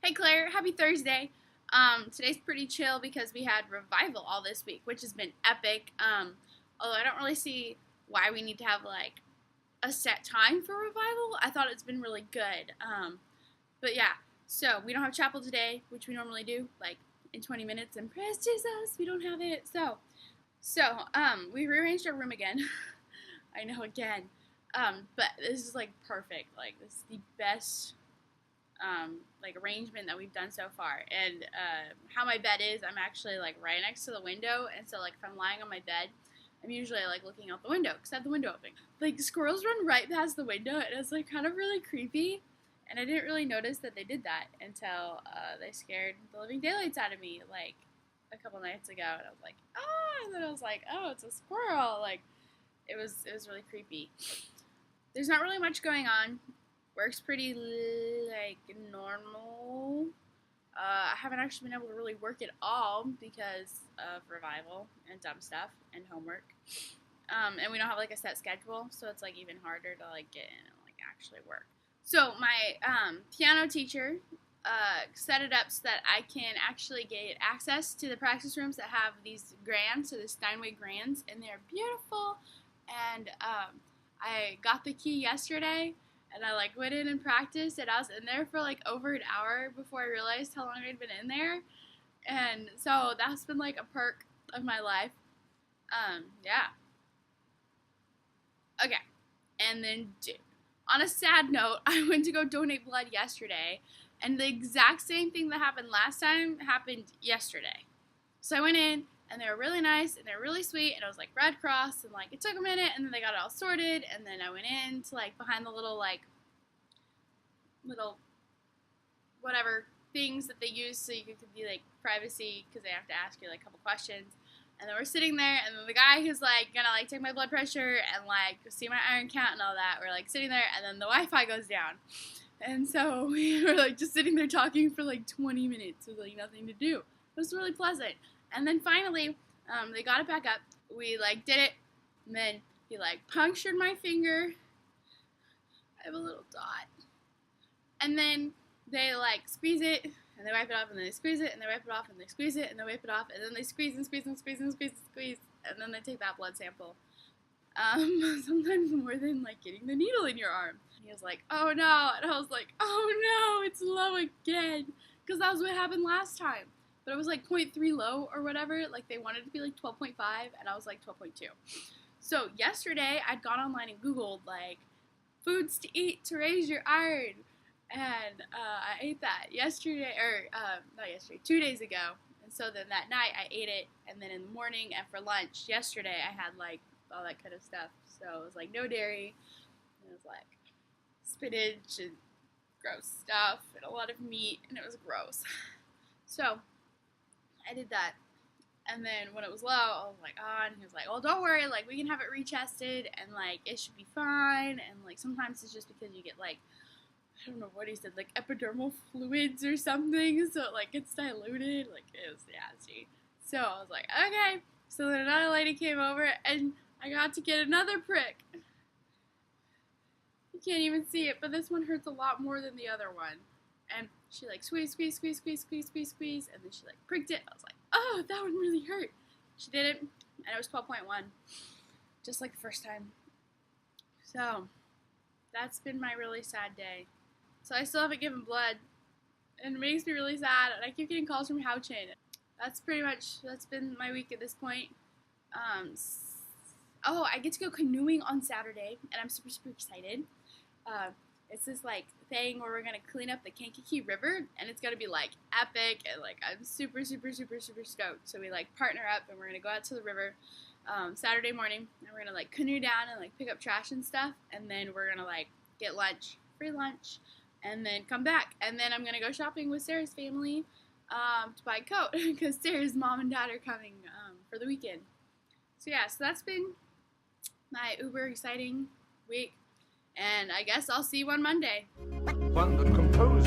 Hey Claire, happy Thursday. Today's pretty chill because we had revival all this week, which has been epic. Although I don't really see why we need to have like a set time for revival. I thought it's been really good. But yeah, so we don't have chapel today, which we normally do, like in 20 minutes, and praise Jesus, we don't have it. So we rearranged our room again. I know again. But this is like perfect. Like this is the best like arrangement that we've done so far. And how my bed is, I'm actually like right next to the window, and so like if I'm lying on my bed, I'm usually like looking out the window because I have the window open. Like squirrels run right past the window, and it's like kind of really creepy. And I didn't really notice that they did that until they scared the living daylights out of me like a couple nights ago. And I was like, ah, and then I was like, oh, it's a squirrel. Like it was really creepy. There's not really much going on. Work's pretty like normal. I haven't actually been able to really work at all because of revival and dumb stuff and homework. And we don't have like a set schedule, so it's like even harder to like get in and like actually work. So my piano teacher set it up so that I can actually get access to the practice rooms that have these grands, so the Steinway grands, and they're beautiful. And I got the key yesterday. And I like went in and practiced, and I was in there for like over an hour before I realized how long I'd been in there. And so that's been like a perk of my life. Yeah. Okay. And then, dude, on a sad note, I went to go donate blood yesterday, and the exact same thing that happened last time happened yesterday. So I went in, and they were really nice, and they were really sweet, and it was like Red Cross, and like it took a minute, and then they got it all sorted, and then I went in to like behind the little whatever things that they use so you could be like privacy, because they have to ask you like a couple questions. And then we're sitting there, and then the guy who's like gonna like take my blood pressure and like see my iron count and all that, we're like sitting there, and then the Wi-Fi goes down. And so we were like just sitting there talking for like 20 minutes with like nothing to do. It was really pleasant. And then finally, they got it back up. We like did it, and then he like punctured my finger. I have a little dot. And then they like squeeze it, and they wipe it off, and then they squeeze it, and they wipe it off, and they squeeze it, and they wipe it off, and then they squeeze and squeeze and squeeze and squeeze and squeeze, and then they take that blood sample. Sometimes more than like getting the needle in your arm. And he was like, oh no, and I was like, oh no, it's low again, because that was what happened last time. But it was like 0.3 low or whatever. Like they wanted it to be like 12.5, and I was like 12.2. So yesterday I'd gone online and Googled like foods to eat to raise your iron, and I ate that yesterday, or not yesterday, 2 days ago. And so then that night I ate it, and then in the morning and for lunch yesterday I had like all that kind of stuff. So it was like no dairy, and it was like spinach and gross stuff and a lot of meat, and it was gross. So I did that, and then when it was low, I was like, oh, and he was like, well, don't worry, like, we can have it retested, and, like, it should be fine, and, like, sometimes it's just because you get, like, I don't know what he said, like, epidermal fluids or something, so it, like, gets diluted, like, it was nasty. So I was like, okay, so then another lady came over, and I got to get another prick. You can't even see it, but this one hurts a lot more than the other one. And she like squeeze, and then she like pricked it. I was like, oh, that one really hurt. She did it, and it was 12.1, just like the first time. So that's been my really sad day. So I still haven't given blood, and it makes me really sad. And I keep getting calls from Houchin. That's been my week at this point. Oh, I get to go canoeing on Saturday, and I'm super excited. It's this like thing where we're gonna clean up the Kankakee River, and it's gonna be like epic, and like I'm super stoked. So we like partner up, and we're gonna go out to the river Saturday morning, and we're gonna like canoe down and like pick up trash and stuff, and then we're gonna like get lunch, free lunch, and then come back, and then I'm gonna go shopping with Sarah's family to buy a coat because Sarah's mom and dad are coming for the weekend. So yeah, so that's been my uber exciting week. And I guess I'll see you on Monday. One that composes